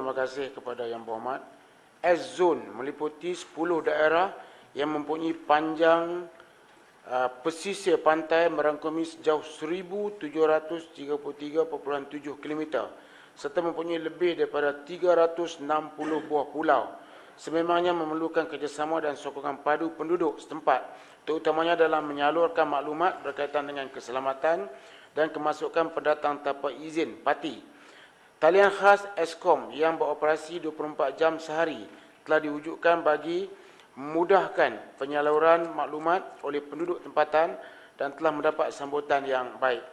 terima kasih kepada Yang Berhormat. S-Zone meliputi 10 daerah yang mempunyai panjang pesisir pantai merangkumi sejauh 1,733.7 km serta mempunyai lebih daripada 360 buah pulau. Sememangnya memerlukan kerjasama dan sokongan padu penduduk setempat, terutamanya dalam menyalurkan maklumat berkaitan dengan keselamatan dan kemasukan pendatang tanpa izin parti. Talian khas Eskom yang beroperasi 24 jam sehari telah diwujudkan bagi memudahkan penyaluran maklumat oleh penduduk tempatan dan telah mendapat sambutan yang baik.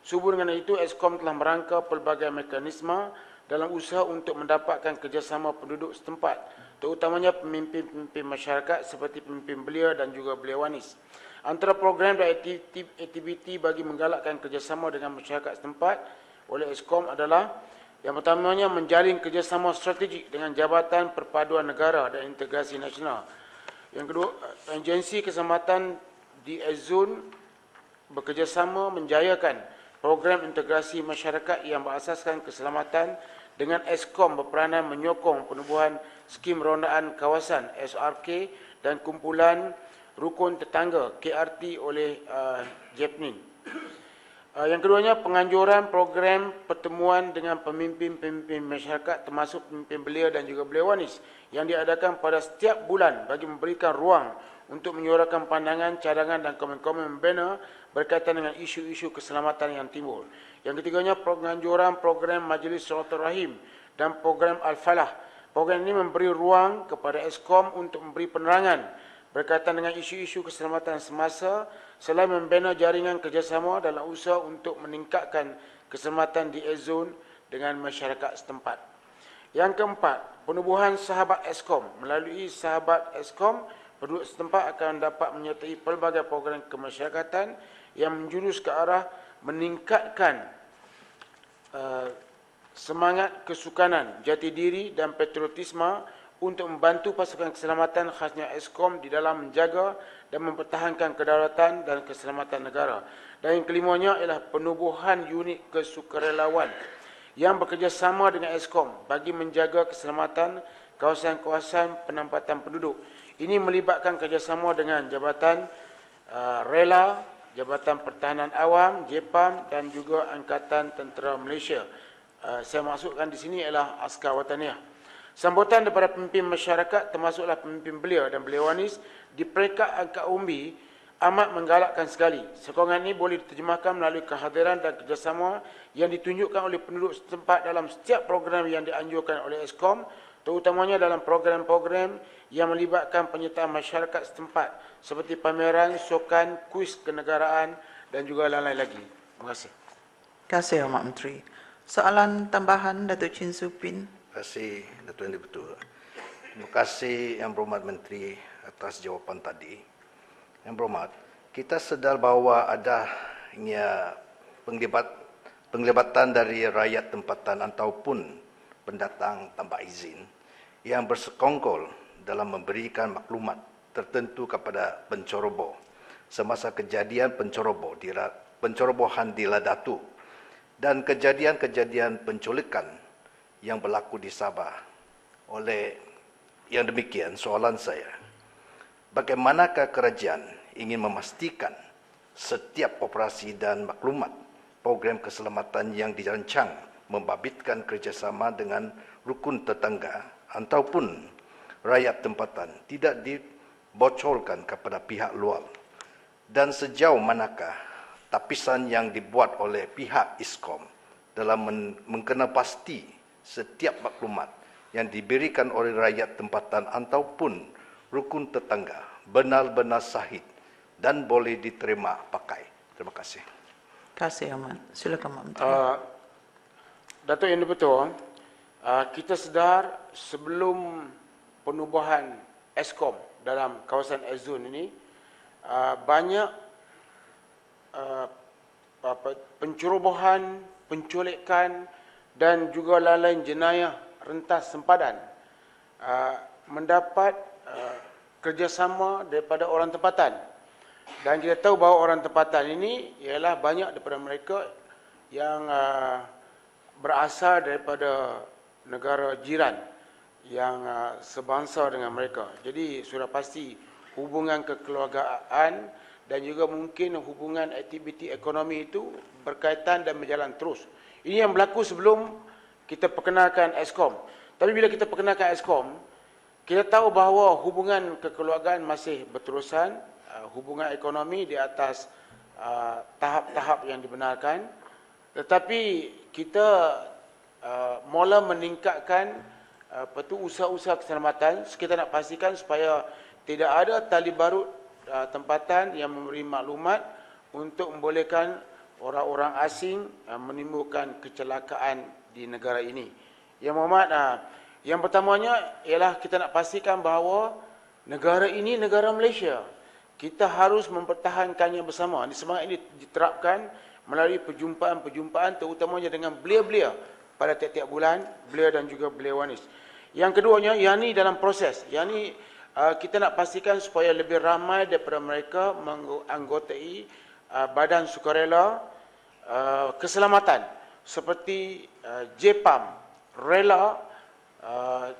Sehubung dengan itu, Eskom telah merangka pelbagai mekanisme dalam usaha untuk mendapatkan kerjasama penduduk setempat, terutamanya pemimpin-pemimpin masyarakat seperti pemimpin belia dan juga belia wanis. Antara program dan aktiviti bagi menggalakkan kerjasama dengan masyarakat setempat oleh Eskom adalah yang pertamanya menjalin kerjasama strategik dengan Jabatan Perpaduan Negara dan Integrasi Nasional. Yang kedua, agensi keselamatan di S-Zone bekerjasama menjayakan program integrasi masyarakat yang berasaskan keselamatan dengan Eskom berperanan menyokong penubuhan skim rondaan kawasan SRK dan kumpulan rukun tetangga KRT oleh JEPNIN. Yang keduanya, penganjuran program pertemuan dengan pemimpin-pemimpin masyarakat termasuk pemimpin belia dan juga belia wanis yang diadakan pada setiap bulan bagi memberikan ruang untuk menyuarakan pandangan, cadangan dan komen-komen membina berkaitan dengan isu-isu keselamatan yang timbul. Yang ketiganya, penganjuran program Majlis Silaturahim dan program Al-Falah. Program ini memberi ruang kepada Eskom untuk memberi penerangan berkaitan dengan isu-isu keselamatan semasa selain membina jaringan kerjasama dalam usaha untuk meningkatkan keselamatan di S-Zone dengan masyarakat setempat. Yang keempat, penubuhan sahabat Eskom. Melalui sahabat Eskom, penduduk setempat akan dapat menyertai pelbagai program kemasyarakatan yang menjurus ke arah meningkatkan semangat kesukanan, jati diri dan patriotisme untuk membantu pasukan keselamatan khasnya Eskom di dalam menjaga dan mempertahankan kedaulatan dan keselamatan negara. Dan yang kelimanya ialah penubuhan unit kesukarelawan yang bekerjasama dengan Eskom bagi menjaga keselamatan kawasan-kawasan penempatan penduduk. Ini melibatkan kerjasama dengan Jabatan Rela, Jabatan Pertahanan Awam, JEPAM dan juga Angkatan Tentera Malaysia. Saya maksudkan di sini ialah Askar Wataniah. Sambutan daripada pemimpin masyarakat termasuklah pemimpin belia dan belia wanis di peringkat angkat umbi amat menggalakkan sekali. Sokongan ini boleh diterjemahkan melalui kehadiran dan kerjasama yang ditunjukkan oleh penduduk setempat dalam setiap program yang dianjurkan oleh Eskom, terutamanya dalam program-program yang melibatkan penyertaan masyarakat setempat seperti pameran, sukan, kuis kenegaraan dan juga lain-lain lagi. Terima kasih. Terima kasih, Ahmad Menteri. Soalan tambahan, Datuk Chin Supin. Terima kasih, Datuk Yang Dipertua. Terima kasih Yang Berhormat Menteri atas jawapan tadi. Yang Berhormat, kita sedar bahawa adanya penglibatan dari rakyat tempatan ataupun pendatang tanpa izin yang bersekongkol dalam memberikan maklumat tertentu kepada penceroboh semasa kejadian pencorobohan di Ladatu dan kejadian-kejadian penculikan yang berlaku di Sabah. Oleh yang demikian, soalan saya, bagaimanakah kerajaan ingin memastikan setiap operasi dan maklumat program keselamatan yang dirancang membabitkan kerjasama dengan rukun tetangga ataupun rakyat tempatan tidak dibocorkan kepada pihak luar? Dan sejauh manakah tapisan yang dibuat oleh pihak Eskom dalam mengkenapasti setiap maklumat yang diberikan oleh rakyat tempatan ataupun rukun tetangga benar-benar sahih dan boleh diterima pakai? Terima kasih. Terima kasih, Ahmad. Silakan, Ahmad Menteri. Datuk Yang Dipertua, kita sedar sebelum penubuhan Eskom dalam kawasan S-Zone ini, banyak pencerobohan, penculikan dan juga lain-lain jenayah rentas sempadan mendapat kerjasama daripada orang tempatan. Dan kita tahu bahawa orang tempatan ini ialah banyak daripada mereka yang berasal daripada negara jiran yang sebangsa dengan mereka. Jadi sudah pasti hubungan kekeluargaan dan juga mungkin hubungan aktiviti ekonomi itu berkaitan dan berjalan terus. Ini yang berlaku sebelum kita perkenalkan Eskom. Tapi bila kita perkenalkan Eskom, kita tahu bahawa hubungan kekeluargaan masih berterusan, hubungan ekonomi di atas tahap-tahap yang dibenarkan. Tetapi kita mula meningkatkan usaha-usaha keselamatan. Kita nak pastikan supaya tidak ada tali barut tempatan yang memberi maklumat untuk membolehkan orang-orang asing menimbulkan kecelakaan di negara ini. Yang Muhammad, yang pertamanya ialah kita nak pastikan bahawa negara ini negara Malaysia. Kita harus mempertahankannya bersama. Semangat ini diterapkan melalui perjumpaan-perjumpaan terutamanya dengan belia-belia pada tiap-tiap bulan, belia dan juga belia wanis. Yang keduanya, yang ini dalam proses. Yang ini kita nak pastikan supaya lebih ramai daripada mereka menganggotai badan sukarela keselamatan seperti JPAM, Rela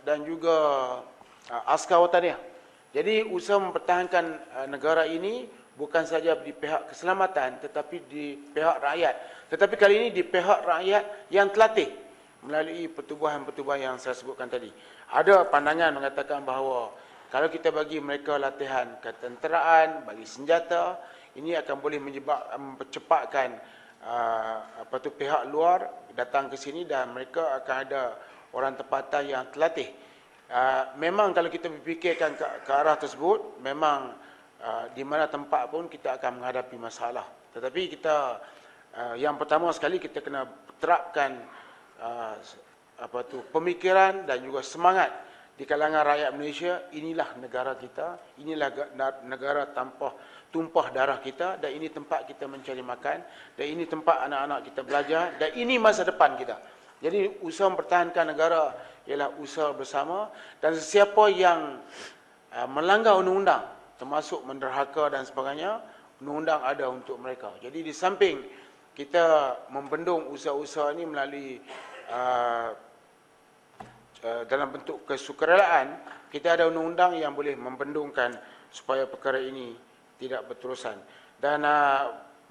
dan juga Askar Wataniah. Jadi usaha mempertahankan negara ini bukan saja di pihak keselamatan tetapi di pihak rakyat. Tetapi kali ini di pihak rakyat yang terlatih melalui pertubuhan-pertubuhan yang saya sebutkan tadi. Ada pandangan mengatakan bahawa kalau kita bagi mereka latihan ketenteraan, bagi senjata, ini akan boleh mempercepatkan pihak luar datang ke sini dan mereka akan ada orang tempatan yang terlatih. Memang kalau kita berfikirkan ke arah tersebut, memang di mana tempat pun kita akan menghadapi masalah. Tetapi kita yang pertama sekali kita kena terapkan pemikiran dan juga semangat di kalangan rakyat Malaysia. Inilah negara kita, inilah negara tanpa tumpah darah kita, dan ini tempat kita mencari makan, dan ini tempat anak-anak kita belajar, dan ini masa depan kita. Jadi usaha mempertahankan negara ialah usaha bersama, dan sesiapa yang melanggar undang-undang termasuk menderhaka dan sebagainya, undang-undang ada untuk mereka. Jadi di samping kita membendung usaha-usaha ini melalui dalam bentuk kesukarelaan, kita ada undang-undang yang boleh membendungkan supaya perkara ini tidak berterusan. Dan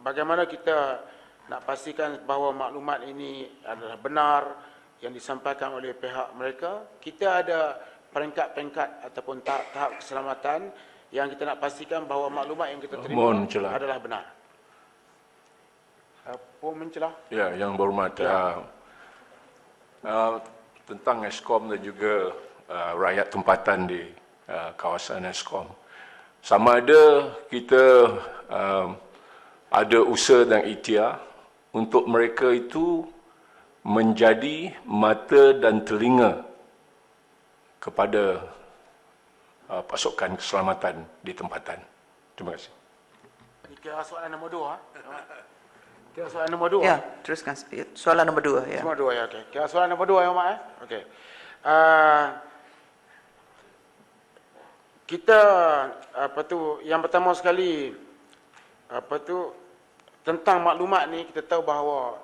bagaimana kita nak pastikan bahawa maklumat ini adalah benar yang disampaikan oleh pihak mereka, kita ada peringkat-peringkat ataupun tahap-tahap keselamatan yang kita nak pastikan bahawa maklumat yang kita terima adalah benar. Puan mencelah. Ya, Yang Berhormat, tentang Eskom dan juga rakyat tempatan di kawasan Eskom. Sama ada kita ada usaha dan ikhtiar untuk mereka itu menjadi mata dan telinga kepada pasukan keselamatan di tempatan. Terima kasih. Kira soalan nombor 2. Kira soalan nombor 2. Ya, teruskan. Soalan nombor 2. Ya. Nombor 2, ya. Okay. Kira soalan nombor 2, ya, Mak. Okey. Kita yang pertama sekali tentang maklumat ni, kita tahu bahawa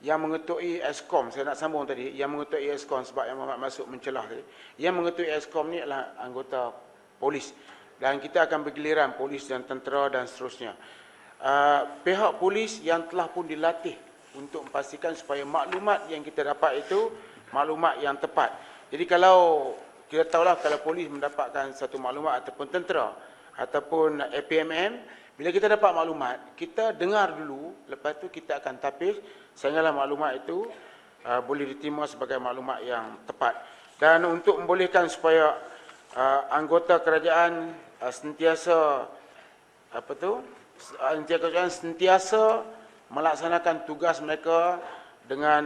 yang mengetuai Eskom, saya nak sambung tadi, yang mengetuai Eskom sebab yang Muhammad masuk mencelah tadi, yang mengetuai Eskom ni adalah anggota polis, dan kita akan bergiliran polis dan tentera dan seterusnya. Pihak polis yang telah pun dilatih untuk memastikan supaya maklumat yang kita dapat itu maklumat yang tepat. Jadi kalau kita tahulah, kalau polis mendapatkan satu maklumat ataupun tentera ataupun APMM, bila kita dapat maklumat, kita dengar dulu, lepas tu kita akan tapis sehinggalah maklumat itu boleh diterima sebagai maklumat yang tepat. Dan untuk membolehkan supaya anggota kerajaan sentiasa melaksanakan tugas mereka dengan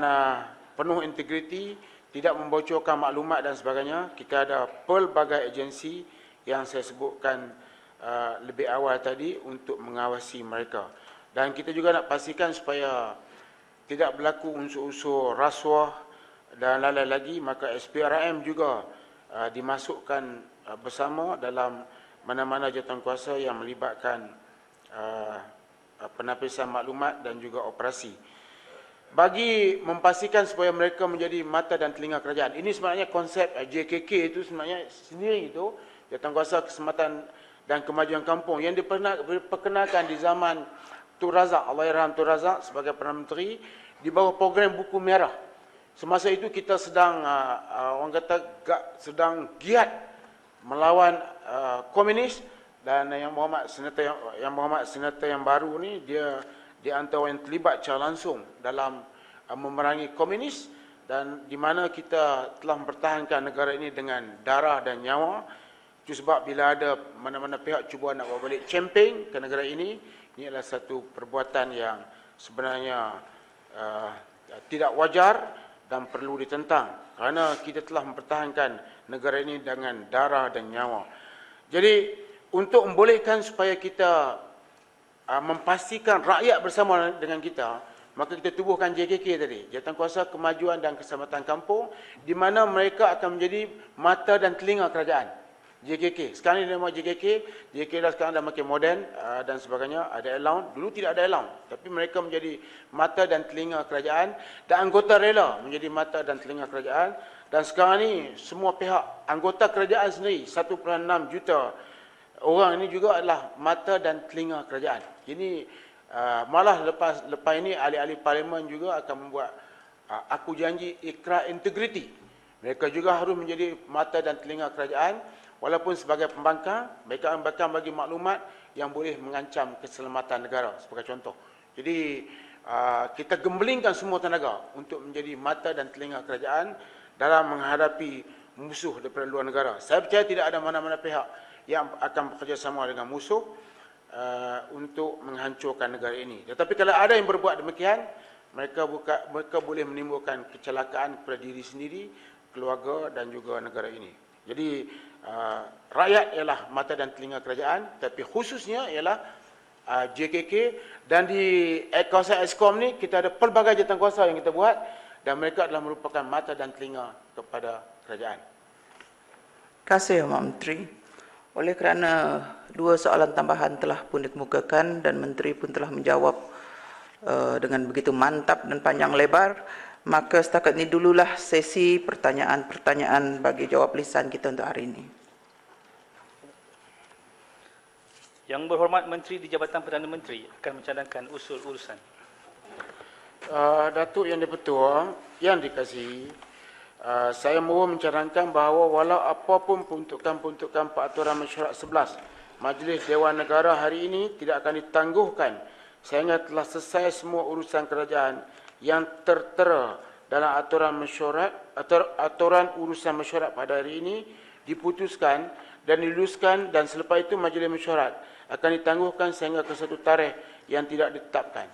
penuh integriti, tidak membocorkan maklumat dan sebagainya, kita ada pelbagai agensi yang saya sebutkan lebih awal tadi untuk mengawasi mereka. Dan kita juga nak pastikan supaya tidak berlaku unsur-unsur rasuah dan lain-lain lagi, maka SPRM juga dimasukkan bersama dalam mana-mana jawatankuasa yang melibatkan penapisan maklumat dan juga operasi. bagi memastikan supaya mereka menjadi mata dan telinga kerajaan. Ini sebenarnya konsep JKK itu sebenarnya sendiri itu, Jawatankuasa Keselamatan dan Kemajuan Kampung yang diperkenalkan di zaman Tun Razak, Allahyarham Tun Razak sebagai Perdana Menteri di bawah program Buku Merah. Semasa itu kita sedang orang kata sedang giat melawan komunis, dan yang Muhammad Senator yang baru ni dia di antara yang terlibat secara langsung dalam memerangi komunis, dan di mana kita telah mempertahankan negara ini dengan darah dan nyawa. Itu sebab bila ada mana-mana pihak cuba nak bawa balik camping ke negara ini adalah satu perbuatan yang sebenarnya tidak wajar dan perlu ditentang, kerana kita telah mempertahankan negara ini dengan darah dan nyawa. Jadi untuk membolehkan supaya kita memastikan rakyat bersama dengan kita, maka kita tubuhkan JKK tadi, Jawatankuasa Kemajuan dan Keselamatan Kampung, di mana mereka akan menjadi mata dan telinga kerajaan. JKK. Sekarang ini nama JKK dah sekarang dah makin moden dan sebagainya, ada allowance. Dulu tidak ada allowance, tapi mereka menjadi mata dan telinga kerajaan, dan anggota rela menjadi mata dan telinga kerajaan. Dan sekarang ni semua pihak, anggota kerajaan sendiri 1.6 juta orang ini juga adalah mata dan telinga kerajaan. Ini malah lepas ini ahli-ahli parlimen juga akan membuat aku janji ikrar integriti. Mereka juga harus menjadi mata dan telinga kerajaan, walaupun sebagai pembangkang, mereka akan bagi maklumat yang boleh mengancam keselamatan negara sebagai contoh. Jadi kita gembelingkan semua tenaga untuk menjadi mata dan telinga kerajaan dalam menghadapi musuh daripada luar negara. Saya percaya tidak ada mana-mana pihak yang akan bekerjasama dengan musuh untuk menghancurkan negara ini. Tetapi kalau ada yang berbuat demikian, mereka boleh menimbulkan kecelakaan kepada diri sendiri, keluarga dan juga negara ini. Jadi rakyat ialah mata dan telinga kerajaan, tapi khususnya ialah JKK, dan di kawasan Eskom ni kita ada pelbagai jawatankuasa yang kita buat, dan mereka adalah merupakan mata dan telinga kepada kerajaan. Terima kasih, Mak Menteri. Oleh kerana dua soalan tambahan telah pun dikemukakan dan Menteri pun telah menjawab dengan begitu mantap dan panjang lebar, maka setakat ini dululah sesi pertanyaan-pertanyaan bagi jawab lisan kita untuk hari ini. Yang berhormat Menteri di Jabatan Perdana Menteri akan mencadangkan usul urusan. Datuk Yang di-Pertua yang dikasihi, saya mohon mencadangkan bahawa walau apapun peruntukan Peraturan Mesyuarat 11 Majlis Dewan Negara hari ini tidak akan ditangguhkan sehingga telah selesai semua urusan kerajaan yang tertera dalam aturan urusan mesyuarat pada hari ini diputuskan dan diluluskan, dan selepas itu Majlis Mesyuarat akan ditangguhkan sehingga ke satu tarikh yang tidak ditetapkan.